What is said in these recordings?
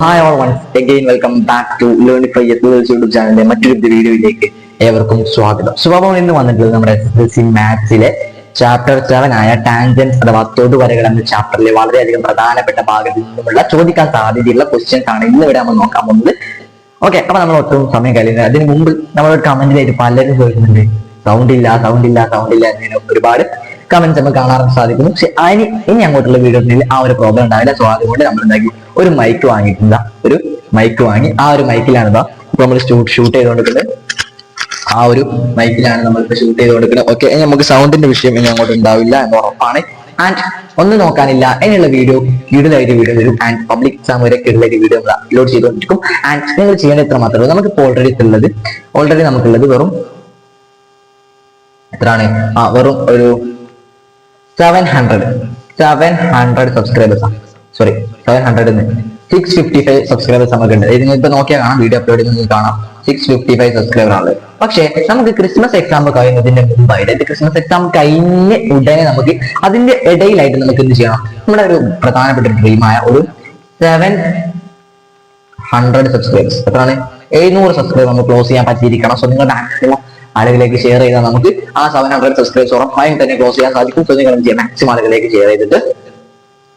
Hi all once again welcome back to learn fry YouTube ചാനലിന്റെ മറ്റൊരു വീഡിയോയിലേക്ക് ഏവർക്കും സ്വാഗതം. സുഭാവം ഇന്ന് വന്നിട്ടുള്ളത് നമ്മുടെ SSLC മാത്സിലെ ചാപ്റ്റർ 7 ആയ ടാൻജൻസ് അഥവാ തൊടുവരകൾ എന്ന ചാപ്റ്ററിലെ വളരെയധികം പ്രധാനപ്പെട്ട ഭാഗത്തിൽ നിന്നുമുള്ള ചോദിക്കാൻ സാധ്യതയുള്ള ക്വസ്റ്റ്യൻസ് ആണ് ഇന്ന് ഇവിടെ നമ്മൾ നോക്കാൻ പോകുന്നത്. ഓക്കെ, അപ്പൊ നമ്മൾ ഒട്ടും സമയം കഴിയുന്നത് അതിന് മുമ്പ് നമ്മളൊരു കമന്റിലായിട്ട് പലരും ചോദിക്കുന്നുണ്ട് സൗണ്ട് ഇല്ല അങ്ങനെ ഒരുപാട് കമന്റ്സ് നമുക്ക് കാണാൻ സാധിക്കുന്നു. പക്ഷെ ഇനി അങ്ങോട്ടുള്ള വീഡിയോസിൽ ആ ഒരു പ്രോബ്ലം ഉണ്ടാവില്ല. സോ അതുകൊണ്ട് നമ്മൾ എന്താക്കി ഒരു മൈക്ക് വാങ്ങിയിട്ടുണ്ട്. ഒരു മൈക്ക് വാങ്ങി ആ ഒരു മൈക്കിലാണ് ഇപ്പൊ നമ്മൾ ഷൂട്ട് ചെയ്തുകൊണ്ടിരിക്കുന്നത്. ആ ഒരു മൈക്കിലാണ് നമ്മൾ ഇപ്പൊ ഷൂട്ട് ചെയ്തുകൊണ്ടിരിക്കുന്നത്. ഓക്കെ, ഇനി നമുക്ക് സൗണ്ടിന്റെ വിഷയം ഇനി അങ്ങോട്ട് ഉണ്ടാവില്ല എന്ന് ഉറപ്പാണ്. ആൻഡ് ഒന്നും നോക്കാനില്ല, ഇനിയുള്ള വീഡിയോയിലായിട്ട് വീഡിയോ വരും. ആൻഡ് പബ്ലിക് എക്സാം വരെ വീഡിയോ അപ്ലോഡ് ചെയ്തുകൊണ്ടിരിക്കും. ആൻഡ് നിങ്ങൾ ചെയ്യേണ്ട എത്ര മാത്രമേ നമുക്കിപ്പോൾ ഓൾറെഡി നമുക്കുള്ളത് വെറും എത്രയാണ്? വെറും ഒരു 700 സബ്സ്ക്രൈബേഴ്സ് ആണ്. സോറി, 655 സബ്സ്ക്രൈബേഴ്സ് നമുക്ക് ഉണ്ട്. ഇത് ഇപ്പൊ നോക്കിയാൽ കാണാം, വീഡിയോ അപ്ലോഡ് ചെയ്യുന്നത് കാണാം. 655 സബ്സ്ക്രൈബർ ആണ്. പക്ഷേ നമുക്ക് ക്രിസ്മസ് എക്സാം കഴിയുന്നതിന്റെ മുമ്പായിട്ട്, ക്രിസ്മസ് എക്സാം കഴിഞ്ഞ ഉടനെ നമുക്ക് അതിന്റെ ഇടയിലായിട്ട് നമുക്ക് എന്ത് ചെയ്യണം? നമ്മുടെ ഒരു പ്രധാനപ്പെട്ട ഡ്രീമായ ഒരു 700 സബ്സ്ക്രൈബേഴ്സ്, എത്രയാണ്? 700 സബ്സ്ക്രൈബർ നമുക്ക് ക്ലോസ് ചെയ്യാൻ പറ്റിയിരിക്കണം. സോ നിങ്ങൾ മാക്സിമം ആളുകളിലേക്ക് ഷെയർ ചെയ്താൽ നമുക്ക് ആ 700 സബ്സ്ക്രൈബേഴ്സ് ഉറപ്പായും തന്നെ ക്ലോസ് ചെയ്യാൻ സാധിക്കും. സോ നിങ്ങൾ എന്ത് ചെയ്യാം? മാക്സിമം ആളുകളിലേക്ക് ഷെയർ ചെയ്തിട്ട്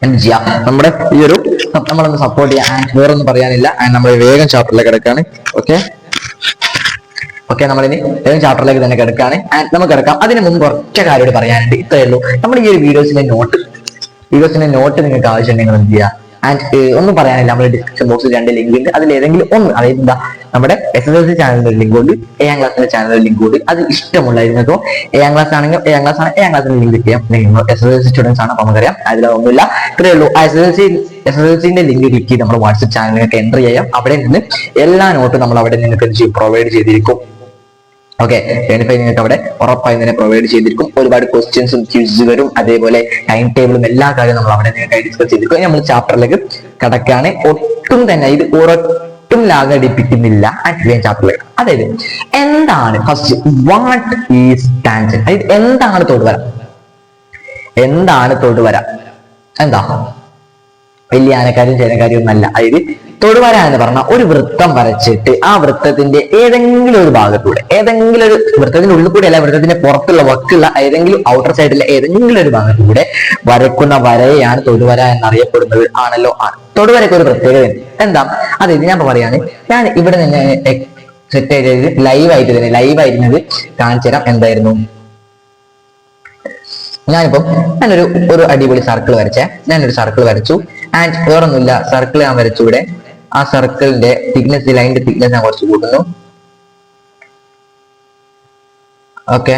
എന്ത് ചെയ്യാം? നമ്മുടെ ഈ ഒരു നമ്മളൊന്ന് സപ്പോർട്ട് ചെയ്യാം. ആൻഡ് വേറൊന്നും പറയാനില്ല. ആൻഡ് നമ്മൾ വേഗം ചാപ്റ്ററിലേക്ക് കിടക്കാണ്. ഓക്കെ, നമ്മളിനി വേഗം ചാപ്റ്ററിലേക്ക് തന്നെ കിടക്കാണ്. ആൻഡ് നമുക്ക് കിടക്കാം. അതിന് മുമ്പ് ഒറ്റ കാര്യം പറയാനുണ്ട്. ഇത്രയേ ഉള്ളൂ. നമ്മുടെ ഈ ഒരു വീഡിയോസിന്റെ നോട്ട് നിങ്ങൾക്ക് ആവശ്യമുണ്ടെങ്കിൽ എന്ത് ചെയ്യുക? ആൻഡ് ഒന്നും പറയാനില്ല, നമ്മുടെ ഡിസ്ക്രിപ്ഷൻ ബോക്സിൽ 2 ലിങ്ക് ഉണ്ട്. അതിൽ ഏതെങ്കിലും ഒന്ന്, അതായത് എന്താ, നമ്മുടെ SSLC ചാനലിന്റെ ലിങ്ക് ഉണ്ട്, 7ാം ക്ലാസ്സിന്റെ ചാനലിന്റെ ലിങ്ക് ഉണ്ട്. അത് ഇഷ്ടമുള്ളായിരുന്നോ? 7ാം ക്ലാസ് ആണെങ്കിൽ 7ാം ക്ലാസ്സിന്റെ ലിങ്ക് ചെയ്യാം. SSLC സ്റ്റുഡൻസ് ആണ്, അപ്പൊ നമുക്കറിയാം. അതിലൊന്നുമില്ല, ഇത്രയേ ഉള്ളൂ. SSLCന്റെ ലിങ്ക് ക്ലിക്ക് ചെയ്ത് നമ്മുടെ വാട്സ്ആപ്പ് ചാനലിലേക്ക് എൻ്റർ ചെയ്യാം. അവിടെ നിന്ന് എല്ലാ നോട്ടും നമ്മൾ അവിടെ നിങ്ങൾക്ക് പ്രൊവൈഡ് ചെയ്തിരിക്കും. ഓക്കെ, നിങ്ങൾക്ക് അവിടെ ഉറപ്പായി തന്നെ പ്രൊവൈഡ് ചെയ്തിരിക്കും. ഒരുപാട് ക്വസ്റ്റ്യൻസും ക്വിസുകളും അതേപോലെ ടൈം ടേബിളും എല്ലാ കാര്യവും നമ്മൾ അവിടെ നിങ്ങൾക്കായി ഡിസ്കസ് ചെയ്തിരിക്കും. നമ്മൾ ചാപ്റ്ററിലേക്ക് കടക്കാണ്. ഒട്ടും തന്നെ ഇത് ഒട്ടും ലാഗടിപ്പിക്കുന്നില്ല. ചാപ്റ്ററിലേക്ക്, അതായത് എന്താണ് ഫസ്റ്റ്, വാട്ട് ഈസ് ടാൻജന്റ്? അതായത് എന്താണ് തൊടുവര? എന്താ വലിയ ആനക്കാരും ചേനക്കാരും ഒന്നല്ല. അതായത് തൊടുവര എന്ന് പറഞ്ഞാൽ ഒരു വൃത്തം വരച്ചിട്ട് ആ വൃത്തത്തിന്റെ ഏതെങ്കിലും ഒരു ഭാഗത്തൂടെ, ഏതെങ്കിലും ഒരു വൃത്തത്തിന്റെ ഉള്ളിൽ കൂടെ അല്ല, വൃത്തത്തിന്റെ പുറത്തുള്ള വക്കുള്ള ഏതെങ്കിലും ഔട്ടർ സൈഡിലെ ഏതെങ്കിലും ഒരു ഭാഗത്തൂടെ വരക്കുന്ന വരയെയാണ് തൊടുവര എന്നറിയപ്പെടുന്നത്. ആണല്ലോ. തൊടുവരയ്ക്ക് ഒരു പ്രത്യേകത എന്താ? അതായത് ഞാൻ പറയാണ്, ഞാൻ ഇവിടെ നിന്ന് സെറ്റ് ചെയ്തത് ലൈവായിരുന്നത് കാണിച്ചു തരാം. എന്തായിരുന്നു? ഞാനൊരു അടിപൊളി സർക്കിൾ വരച്ചേ. ഞാനൊരു സർക്കിൾ വരച്ചു. ആൻഡ് വേറൊന്നുമില്ല, സർക്കിൾ ഞാൻ വരച്ചു. ഇവിടെ ആ സർക്കിളിന്റെ തിക്നെസ്, ലൈനിന്റെ തിക്നെസ് ഞാൻ കുറച്ച് കൂട്ടുന്നു. ഓക്കെ,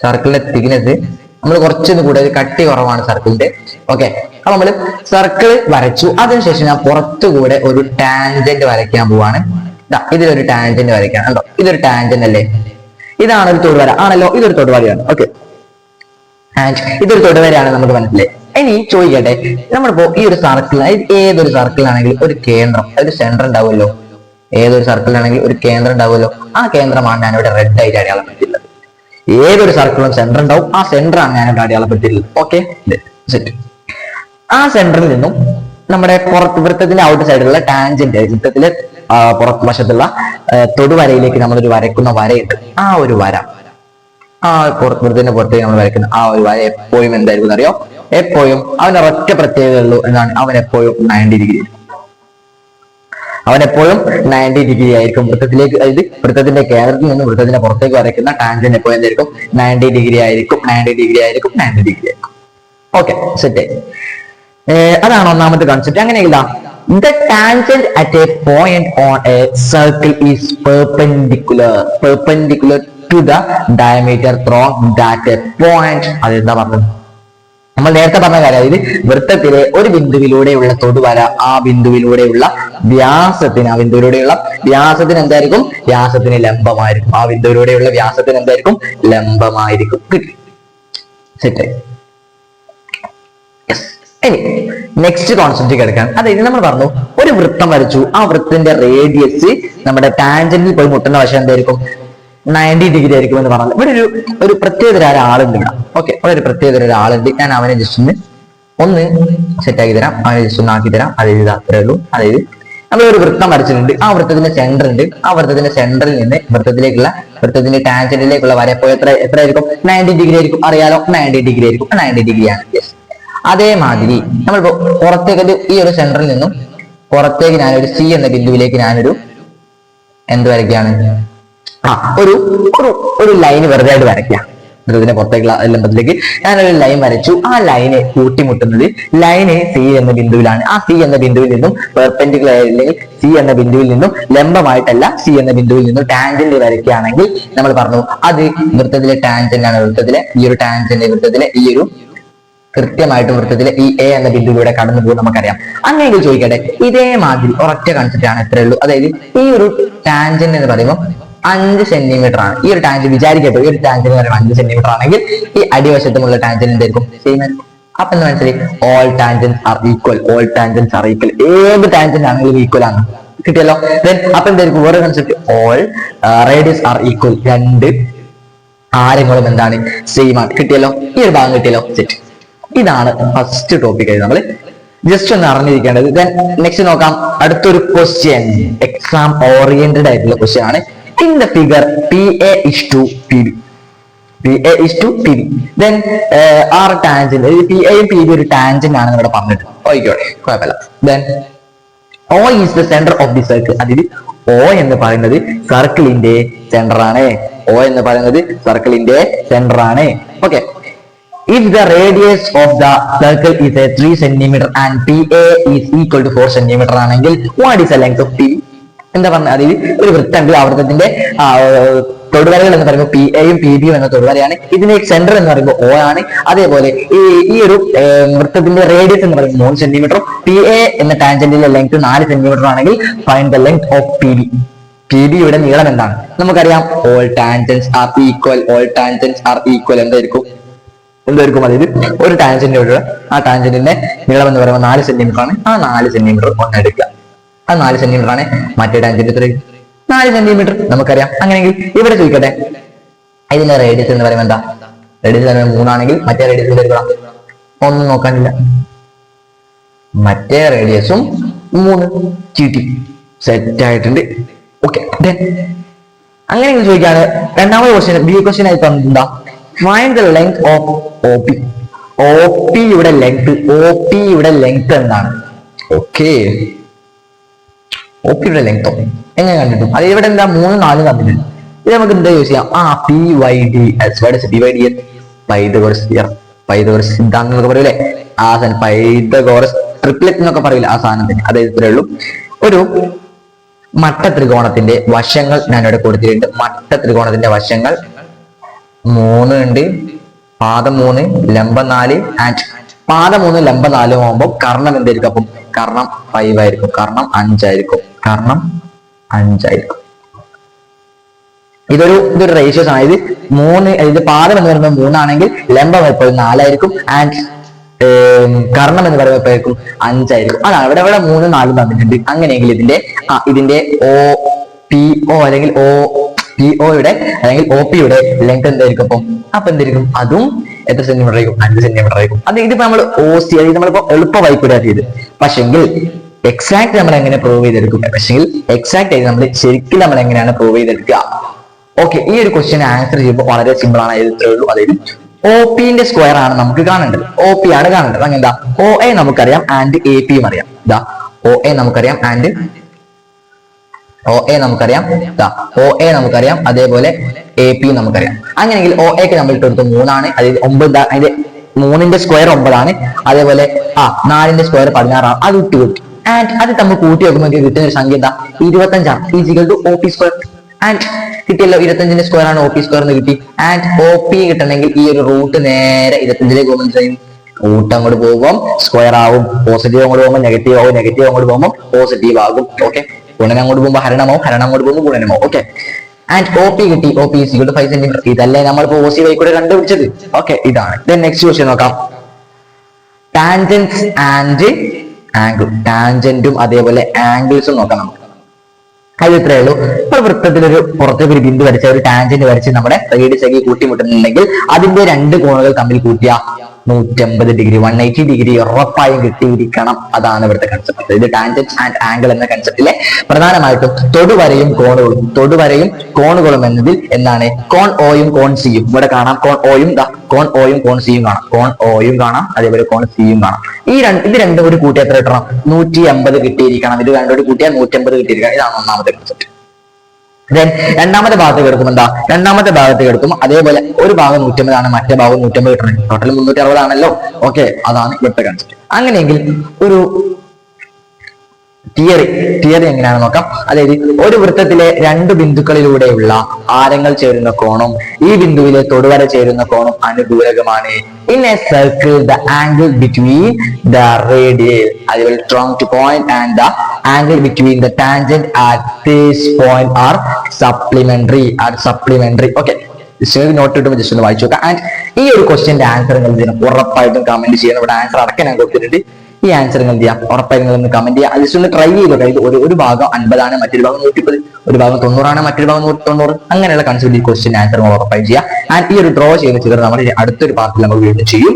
സർക്കിളിന്റെ തിക്നെസ് നമ്മൾ കുറച്ചൊന്ന് കൂടെ, കട്ടി കുറവാണ് സർക്കിളിന്റെ. ഓക്കെ, അപ്പൊ നമ്മള് സർക്കിൾ വരച്ചു. അതിനുശേഷം ഞാൻ പുറത്തുകൂടെ ഒരു ടാൻജന്റ് വരയ്ക്കാൻ പോവാണ്. ഇതിലൊരു ടാൻജന്റ് വരയ്ക്കാൻ. കണ്ടോ, ഇതൊരു ടാൻജന്റ് അല്ലേ? ഇതാണ് ഒരു തൊടുവര, ആണല്ലോ. ഇതൊരു തൊടുവരയാണ്. ഓക്കെ, ഇതൊരു തൊടുവരയാണ്, നമുക്ക് മനസ്സിലായി. ഇനി ചോദിക്കട്ടെ, നമ്മളിപ്പോ ഈ ഒരു സർക്കിൾ, ഏതൊരു സർക്കിളാണെങ്കിൽ ഒരു കേന്ദ്രം, ഒരു സെന്റർ ഉണ്ടാവുമല്ലോ. ഏതൊരു സർക്കിളാണെങ്കിൽ ഒരു കേന്ദ്രം ഉണ്ടാവുമല്ലോ. ആ കേന്ദ്രമാണ് ഞാനിവിടെ റെഡ് ആയിട്ട് അടയാളപ്പെടുത്തിയിട്ടുള്ളത്. ഏതൊരു സർക്കിളും സെന്റർ ഉണ്ടാവും. ആ സെന്റർ ആണ് ഞാനിവിടെ അടയാളപ്പെടുത്തിയിട്ടുള്ളത്. Okay, set. ആ സെന്ററിൽ നിന്നും നമ്മുടെ വൃത്തത്തിന്റെ ഔട്ട് സൈഡിലുള്ള ടാൻജന്റ്, വൃത്തത്തിലെ പുറത്ത് വശത്തുള്ള തൊടുവരയിലേക്ക് നമ്മളൊരു വരയ്ക്കുന്ന വരയുണ്ട്. ആ ഒരു വര, ആ വൃത്തത്തിന്റെ പുറത്തേക്ക് നമ്മൾ വരയ്ക്കുന്ന ആ ഒരു വര എപ്പോഴും എന്തായിരിക്കും അറിയോ? എപ്പോഴും അവന് ഒരൊറ്റ പ്രത്യേകത ഉള്ളൂ. എന്താണ്? അവൻ എപ്പോഴും 90 ഡിഗ്രി. അവൻ എപ്പോഴും 90 ഡിഗ്രി ആയിരിക്കും വൃത്തത്തിലേക്ക്. അതായത് വൃത്തത്തിന്റെ കേന്ദ്രത്തിൽ നിന്ന് വൃത്തത്തിന്റെ പുറത്തേക്ക് വരയ്ക്കുന്ന ടാൻജന്റ് എപ്പോഴും എന്തായിരിക്കും? 90 ഡിഗ്രി ആയിരിക്കും. Okay, set. അതാണ് ഒന്നാമത്തെ കോൺസെപ്റ്റ്. അങ്ങനെയില്ല, the tangent at a point on a circle is perpendicular to the diameter from that point. അതെന്താ പറഞ്ഞത്? നമ്മൾ നേരത്തെ പറഞ്ഞ കാര്യം. അതായത് വൃത്തത്തിലെ ഒരു ബിന്ദുവിലൂടെയുള്ള തൊടുവര ആ ബിന്ദുവിലൂടെയുള്ള വ്യാസത്തിന് എന്തായിരിക്കും? വ്യാസത്തിന് ലംബമായിരിക്കും. ആ ബിന്ദുവിലൂടെയുള്ള വ്യാസത്തിന് എന്തായിരിക്കും? ലംബമായിരിക്കും. സെറ്റ്. നെക്സ്റ്റ് കോൺസെപ്റ്റ് കിടക്കാൻ. അതായത് നമ്മൾ പറഞ്ഞു, ഒരു വൃത്തം വരച്ചു. ആ വൃത്തത്തിന്റെ റേഡിയസ് നമ്മുടെ ടാൻജന്റിൽ പോയി മുട്ടുന്ന വശം എന്തായിരിക്കും? 90 ഡിഗ്രി ആയിരിക്കും എന്ന് പറഞ്ഞാൽ ഇവിടെ ഒരു പ്രത്യേകത ഒരാളുണ്ട് ഇവിടെ. ഓക്കെ, ഒരു പ്രത്യേകത ഒരാളുണ്ട്. ഞാൻ അവനെ ജസ്റ്റ് ഒന്ന് ഒന്ന് സെറ്റ് ആക്കി തരാം, ഒന്ന് ആക്കി തരാം. അതായത് അത്രേ ഉള്ളൂ. അതായത് നമ്മൾ ഒരു വൃത്തം വരച്ചിട്ടുണ്ട്. ആ വൃത്തത്തിന്റെ സെന്റർ ഉണ്ട്. ആ വൃത്തത്തിന്റെ സെന്ററിൽ നിന്ന് വൃത്തത്തിന്റെ ടാൻജന്റിലേക്കുള്ള വര ഇപ്പോൾ എത്ര ആയിരിക്കും? 90 ഡിഗ്രി ആയിരിക്കും. അറിയാലോ, 90 ഡിഗ്രി ആയിരിക്കും. 90 ഡിഗ്രിയാണ്. യെസ്. അതേമാതിരി നമ്മളിപ്പോ പുറത്തേക്ക് ഈ ഒരു സെന്ററിൽ നിന്നും പുറത്തേക്ക് ഞാനൊരു സി എന്ന ബിന്ദുവിലേക്ക് ഞാനൊരു എന്ത് വരയ്ക്കുകയാണ്? ഒരു ലൈന് വെറുതെ ആയിട്ട് വരയ്ക്കുക. ഇതിന്റെ പുറത്തേക്കുള്ള ലംബത്തിലേക്ക് ഞാനൊരു ലൈൻ വരച്ചു. ആ ലൈന് കൂട്ടിമുട്ടുന്നത് ലൈന് സി എന്ന ബിന്ദുവിലാണ്. ആ സി എന്ന ബിന്ദുവിൽ നിന്നും പെർപെൻഡിക്കുലർ അല്ലെങ്കിൽ സി എന്ന ബിന്ദുവിൽ നിന്നും ലംബമായിട്ടല്ല, സി എന്ന ബിന്ദുവിൽ നിന്നും ടാൻജന്റ് വരയ്ക്കുകയാണെങ്കിൽ നമ്മൾ പറഞ്ഞു അത് വൃത്തത്തിലെ ടാൻജന്റ് ആണ്. വൃത്തത്തിലെ ഈ ഒരു ടാൻജന്റ് വൃത്തത്തിലെ ഈ ഒരു കൃത്യമായിട്ട് വൃത്തത്തിലെ ഈ എ എന്ന ബിന്ദുവിലൂടെ കടന്നു പോകും നമുക്കറിയാം. അങ്ങനെയെങ്കിൽ ചോദിക്കട്ടെ, ഇതേമാതിരി ഒരൊറ്റ കൺസെപ്റ്റ് ആണ് എത്രയേ ഉള്ളൂ. അതായത് ഈ ഒരു ടാൻജന്റ് എന്ന് പറയുമ്പോൾ 5 സെന്റിമീറ്റർ ആണ്. ഈ ഒരു ടാൻജന്റ് വിചാരിക്കട്ടെ, ഈ ഒരു ടാൻജന്റ് എന്ന് പറയുമ്പോൾ 5 സെന്റിമീറ്റർ ആണെങ്കിൽ ഈ അടിവശത്തുമുള്ള ടാൻജന്റ് എന്തായിരിക്കും? സെയിം. അപ്പൊ എന്താ മനസ്സിലായി? All tangents are equal. All tangents are equal. ഏത് ടാൻജന്റ് ആണെങ്കിലും ഈക്വൽ ആണ്. കിട്ടിയല്ലോ. അപ്പൊ എന്തായിരിക്കും വേറെ concept? All radius are equal. 2 ആരങ്ങളും എന്താണ്? സെയിം ആണ്. കിട്ടിയല്ലോ. ഈ ഒരു ഭാഗം കിട്ടിയല്ലോ. സെറ്റ്. ഇതാണ് ഫസ്റ്റ് ടോപ്പിക് ആയി നമ്മൾ ജസ്റ്റ് ഒന്ന് അറിഞ്ഞിരിക്കേണ്ടത്. ദെൻ നെക്സ്റ്റ് നോക്കാം. അടുത്തൊരു ക്വസ്റ്റ്യൻ, എക്സാം ഓറിയന്റഡ് ആയിട്ടുള്ള ക്വസ്റ്റ്യൻ ആണ്. In the figure PA is to PB. PA is to PB. Then R tangent. PA യും PB ഒരു ടാൻജന്റ് ആണെന്ന് ഇവിടെ പറഞ്ഞിട്ട് ഓയിക്കോട്ടെ, കുഴപ്പമില്ല. Then O is the center of the circle. അതിൽ O എന്ന് പറയുന്നത് സർക്കിളിന്റെ സെന്റർ ആണ്. O എന്ന് പറയുന്നത് സർക്കിളിന്റെ സെന്റർ ആണ്. Okay. If the radius of the circle is a 3 cm and PA is equal to 4 cm ആണെങ്കിൽ what is the length of PB? എന്താ പറഞ്ഞ? അതിൽ ഒരു വൃത്തമുണ്ട്. ആ വൃത്തത്തിന്റെ തൊടുവരകൾ എന്ന് പറയുമ്പോൾ PA യും PB യും എന്ന തൊടുവരയാണ്. ഇതിന്റെ സെന്റർ എന്ന് പറയുമ്പോൾ O ആണ്. അതേപോലെ ഈ ഒരു വൃത്തത്തിന്റെ റേഡിയസ് എന്ന് പറയുമ്പോൾ 3 സെന്റിമീറ്ററും PA എന്ന ടാൻജന്റിന്റെ ലെങ്ത് 4 സെന്റിമീറ്റർ ആണെങ്കിൽ find the length of PB. PB യുടെ നീളം എന്താണ്? നമുക്കറിയാം, all tangents are equal. All tangents are equal എന്തായിരിക്കും? അതായത് ഒരു ടാൻജന്റ്, ആ ടാൻജന്റിന്റെ നീളം എന്ന് പറയുമ്പോൾ 4 സെന്റിമീറ്റർ ആണ്. ആ 4 സെന്റിമീറ്റർ ഒന്ന് എടുക്കുക. ആ 4 സെന്റിമീറ്റർ ആണ്. മറ്റേ ടാൻജന്റ് എത്ര? 4 സെന്റിമീറ്റർ നമുക്കറിയാം. അങ്ങനെയെങ്കിൽ ഇവിടെ ചോദിക്കട്ടെ, ഇതിന്റെ റേഡിയസ് എന്ന് പറയുമ്പോൾ എന്താ? റേഡിയസ് എന്ന് പറയുമ്പോൾ 3 ആണെങ്കിൽ മറ്റേ റേഡിയസ് എടുക്കണം. ഒന്നും നോക്കാനില്ല, മറ്റേ റേഡിയസും 3 ചീട്ടി സെറ്റ് ആയിട്ടുണ്ട്. ഓക്കെ. അങ്ങനെയെങ്കിൽ ചോദിക്കാണ് രണ്ടാമത്തെ ക്വസ്റ്റ്യൻ, ബി ക്വസ്റ്റ്യൻ ആയി പറഞ്ഞിട്ടുണ്ടാ? Find the length of OP. OP യുടെ ലെങ്ത് എന്താണ്? ഓക്കെ. OP യുടെ ലെങ്ത് എങ്ങനെ കണ്ടിട്ടു? അത് ഇവിടെ എന്താ 3, 4 തന്നിട്ടുണ്ട്. ഇത് നമുക്ക് എന്താ യൂസ് ചെയ്യാം? PYDS. പൈതഗോറസ് തിയറം, പൈതഗോറസ് സിദ്ധാന്തം എന്നൊക്കെ പറയൂലേ, ആ സാധനം. പൈതഗോറസ് ട്രിപ്ലെറ്റ് എന്നൊക്കെ പറയില്ല, ആ സാധനത്തിന്. അതായത് ഇത്രേ ഉള്ളൂ. ഒരു മട്ട ത്രികോണത്തിന്റെ വശങ്ങൾ ഞാനിവിടെ കൊടുത്തിട്ടുണ്ട്. മട്ട ത്രികോണത്തിന്റെ വശങ്ങൾ 3 ഉണ്ട്. പാദം 3, ലംബം 4 ആൻഡ് പാദം 3 ലംബം 4 ആകുമ്പോൾ കർണം എന്തായിരിക്കും? അപ്പം കർണം 5 ആയിരിക്കും. കർണം 5 ആയിരിക്കും. കർണം 5 ആയിരിക്കും. ഇതൊരു റേഷ്യോസ് ആണ്. ഇത് 3, ഇത് പാദം എന്ന് പറയുമ്പോൾ 3 ആണെങ്കിൽ ലംബം എപ്പോഴും 4 ആയിരിക്കും. ആൻഡ് കർണം എന്ന് പറയുമ്പോൾ എപ്പോഴേക്കും 5 ആയിരിക്കും. അതാണ് ഇവിടെ 3, 4 തന്നിട്ടുണ്ട്. അങ്ങനെയെങ്കിൽ ഇതിന്റെ OPO അല്ലെങ്കിൽ POയുടെ അല്ലെങ്കിൽ OP യുടെ ലെങ്ത് എന്തായിരിക്കും? അപ്പൊ എന്തായിരിക്കും? അതും എത്ര സെന്റിമീറ്റർ ആയിരിക്കും? 5 സെന്റിമീറ്റർ ആയിരിക്കും. അത് ഇതിപ്പോ നമ്മൾ OC, അതായത് നമ്മളിപ്പോ എളുപ്പമായി കൂടെ ചെയ്ത്. പക്ഷെങ്കിൽ എക്സാക്ട് നമ്മൾ എങ്ങനെ പ്രൂവ് ചെയ്തെടുക്കും? പക്ഷെങ്കിൽ എക്സാക്ട് ആയിട്ട് നമ്മൾ ശരിക്കും നമ്മൾ എങ്ങനെയാണ് പ്രൂവ് ചെയ്തെടുക്കുക? ഓക്കെ. ഈ ഒരു ക്വസ്റ്റ്യൻ ആൻസർ ചെയ്യുമ്പോൾ വളരെ സിമ്പിൾ ആണ്. ഇത്രേ ഉള്ളൂ. അതായത് OPന്റെ സ്ക്വയർ ആണ് നമുക്ക് കാണേണ്ടത്. OP ആണ് കാണേണ്ടത്. അങ്ങനെന്താ? OA നമുക്കറിയാം ആൻഡ് AP യും അറിയാം. ഇതാ OA നമുക്കറിയാം ആൻഡ് OA നമുക്കറിയാം, അതേപോലെ AP നമുക്കറിയാം. അങ്ങനെയെങ്കിൽ OAക്ക് നമ്മൾ ഇട്ടെടുത്ത് 3 ആണ്. അതായത് 9, അതിന്റെ 3ന്റെ സ്ക്വയർ 9 ആണ്. അതേപോലെ 4ന്റെ സ്ക്വയർ 16 ആണ്. അത് ഇട്ട് കിട്ടി. ആൻഡ് അത് നമ്മൾ കൂട്ടി വെക്കുമ്പോൾ കിട്ടുന്ന ഒരു സംഖ്യ എന്താ? 25 ആണ്. Equal to OP square. And കിട്ടിയല്ലോ, 25ന്റെ സ്ക്വയർ ആണ് OP സ്ക്വയർ എന്ന് കിട്ടി. ആൻഡ് OP കിട്ടണമെങ്കിൽ ഈ ഒരു റൂട്ട് നേരെ 25ലേക്ക് പോകുമ്പോൾ റൂട്ട് അങ്ങോട്ട് പോകുമ്പോൾ സ്ക്വയർ ആവും. പോസിറ്റീവ് അങ്ങോട്ട് പോകുമ്പോൾ നെഗറ്റീവ് ആവും. നെഗറ്റീവ് അങ്ങോട്ട് പോകുമ്പോൾ പോസിറ്റീവ് ആകും. ഓക്കെ. ഗുണനം അങ്ങോട്ട് പോകുമ്പോൾ ഹരണമാവും. ഹരണം അങ്ങോട്ട് പോകുമ്പോൾ ഗുണനമാവും. ഓക്കെ. ആൻഡ് OP കിട്ടി. OP is equal to 5 സെന്റിമീറ്റർ. ഇതല്ലേ നമ്മളിപ്പോ OC വഴി കൂടെ കണ്ടുപിടിച്ചത്. ഓക്കെ. ഇതാണ്. നെക്സ്റ്റ് ക്വസ്റ്റ്യൻ നോക്കാം. Tangents and angle. ടാൻജന്റും അതേപോലെ ആംഗിൾസും നോക്കാം നമുക്ക്. അത് ഇത്രയേ ഉള്ളൂ. ഇപ്പോൾ വൃത്തത്തിലൊരു പുറത്തേക്ക് ഒരു ബിന്ദു വരച്ച ഒരു ടാൻജന്റ് വരച്ച് നമ്മുടെ റേഡിയസ് ആക്കി കൂട്ടിമുട്ടുന്നുണ്ടെങ്കിൽ അതിന്റെ 2 കോണുകൾ തമ്മിൽ കൂട്ടിയ 150 ഡിഗ്രി 180 ഡിഗ്രി ഉറപ്പായും കിട്ടിയിരിക്കണം. അതാണ് ഇവിടുത്തെ കൺസെപ്റ്റ്. ഇത് ടാൻജന്റ് ആൻഡ് ആംഗിൾ എന്ന കൺസെപ്റ്റിലെ പ്രധാനമായിട്ടും തൊടുവരയും കോണുകളും എന്നതിൽ എന്താണ് കോൺ ഓയും കോൺ സിയും ഇവിടെ കാണാം. കോൺ ഓയും കോൺ സിയും കാണാം. അതേപോലെ കോൺ സിയും കാണാം. ഇത് രണ്ടും ഒരു കൂട്ടി എത്ര കിട്ടണം? 150 കിട്ടിയിരിക്കണം. ഇത് രണ്ടും കൂടി കൂട്ടിയാൽ 150 കിട്ടിയിരിക്കണം. ഇതാണ് ഒന്നാമത്തെ കൺസെപ്റ്റ്. ദെൻ രണ്ടാമത്തെ ഭാഗത്ത് കിടക്കും എന്താ? രണ്ടാമത്തെ ഭാഗത്ത് കിടക്കും അതേപോലെ ഒരു ഭാഗം 150 ആണ്, മറ്റേ ഭാഗം 150 കിട്ടണം. ടോട്ടൽ 360 ആണല്ലോ. ഓക്കെ, അതാണ് ഇവിടുത്തെ കൺസെപ്റ്റ്. അങ്ങനെയെങ്കിൽ ഒരു തിയറി എങ്ങനെയാണെന്ന് നോക്കാം. അതായത് ഒരു വൃത്തത്തിലെ രണ്ട് ബിന്ദുക്കളിലൂടെയുള്ള ആരങ്ങൾ ചേരുന്ന കോണും ഈ ബിന്ദുവിലെ തൊടുവര ചേരുന്ന കോണും അനുദൂരകമാണ്. In a circle the angle between the radial point and the angle between the tangent at this point are supplementary. Okay, note ഇട്ടുമ്പോൾ ജസ്റ്റ് ഒന്ന് വായിച്ചു നോക്കാം. ആൻഡ് ഈ ഒരു ക്വസ്റ്റ്യന്റെ ആൻസർ നിങ്ങൾ ഉറപ്പായിട്ടും കമന്റ് ചെയ്യണം. ഇവിടെ ആൻസർ അടക്കം ഞാൻ കൊടുത്തിട്ടുണ്ട്. ഈ ആൻസർ നിങ്ങൾ ചെയ്യാം, ഉറപ്പായും നിങ്ങൾ ഒന്ന് കമന്റ് ചെയ്യുക. ജസ്റ്റ് ഒന്ന് ട്രൈ ചെയ്ത് നോക്കാം. ഒരു ഭാഗം 50 ആണ്, മറ്റൊരു ഭാഗം 130, ഒരു ഭാഗം 90 ആണ്, മറ്റൊരു ഭാഗം 190. അങ്ങനെയുള്ള കൺസെപ്റ്റ് ഈ ക്വസ്റ്റ്യൻ ആൻസർ ഉറപ്പായും ചെയ്യാം. ആൻഡ് ഈ ഒരു ഡ്രോ ചെയ്യുന്ന ചിത്രം നമ്മൾ അടുത്തൊരു പാർട്ടിൽ നമ്മൾ വീണ്ടും ചെയ്യും.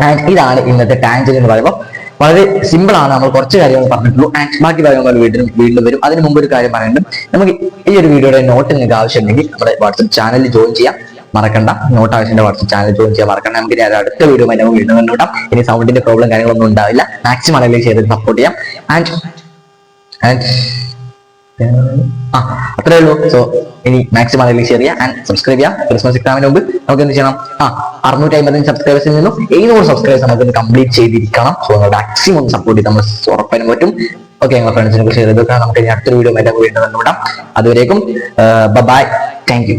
ആൻഡ് ഇതാണ് ഇന്നത്തെ ടാൻജന്റ് എന്ന് പറയുമ്പോൾ വളരെ സിമ്പിൾ ആണ്. നമ്മൾ കുറച്ച് കാര്യങ്ങൾ പറഞ്ഞിട്ടുള്ളൂ. ആൻഡ് ബാക്കി കാര്യങ്ങൾ വീണ്ടും വരും. അതിന് മുമ്പ് ഒരു കാര്യം പറയുന്നുണ്ട്. നമുക്ക് ഈ ഒരു വീഡിയോയുടെ നോട്ട് നിങ്ങൾക്ക് ആവശ്യമുണ്ടെങ്കിൽ നമ്മുടെ വാട്സ്ആപ്പ് ചാനലിൽ ജോയിൻ ചെയ്യാം മറക്കണ്ട. നോട്ട് ആവശ്യത്തിന്റെ വാട്സ്ആപ്പ് ചാനൽ ജോയിൻ ചെയ്യാൻ മറക്കണ്ട. നമുക്ക് ഇനി അടുത്ത വീഡിയോ നമുക്ക് വീണ്ടും കണ്ടുവിടാം. ഇനി സൗണ്ടിന്റെ പ്രോബ്ലം കാര്യങ്ങളൊന്നും ഉണ്ടാവില്ല. മാക്സിമം അല്ലെങ്കിൽ ചെയ്ത് സപ്പോർട്ട് ചെയ്യാം. ആൻഡ് അത്രേ ഉള്ളൂ. സോ ഇനി മാക്സിമം അല്ലെങ്കിൽ ഷെയർ ചെയ്യാം ആൻഡ് സബ്സ്ക്രൈബ് ചെയ്യാം. ക്രിസ്മസ് എക്സാമിന് മുമ്പ് നമുക്ക് എന്ത് ചെയ്യണം? 650 സബ്സ്ക്രൈബേഴ്സിൽ നിന്നും 700 സബ്സ്ക്രൈബേഴ്സ് നമുക്ക് കംപ്ലീറ്റ് ചെയ്തിരിക്കണം. സോ മാക്സിമം സപ്പോർട്ട് ചെയ്ത് നമ്മൾ ഉറപ്പാനും പറ്റും. ഓക്കെ, ഞങ്ങളുടെ ഫ്രണ്ട്സിനൊക്കെ ഷെയർ ചെയ്തൊക്കെ നമുക്ക് ഇനി അടുത്തൊരു വീഡിയോ വീണ്ടും കണ്ടുവിടാം. അതുവരേക്കും ബൈ, താങ്ക് യു.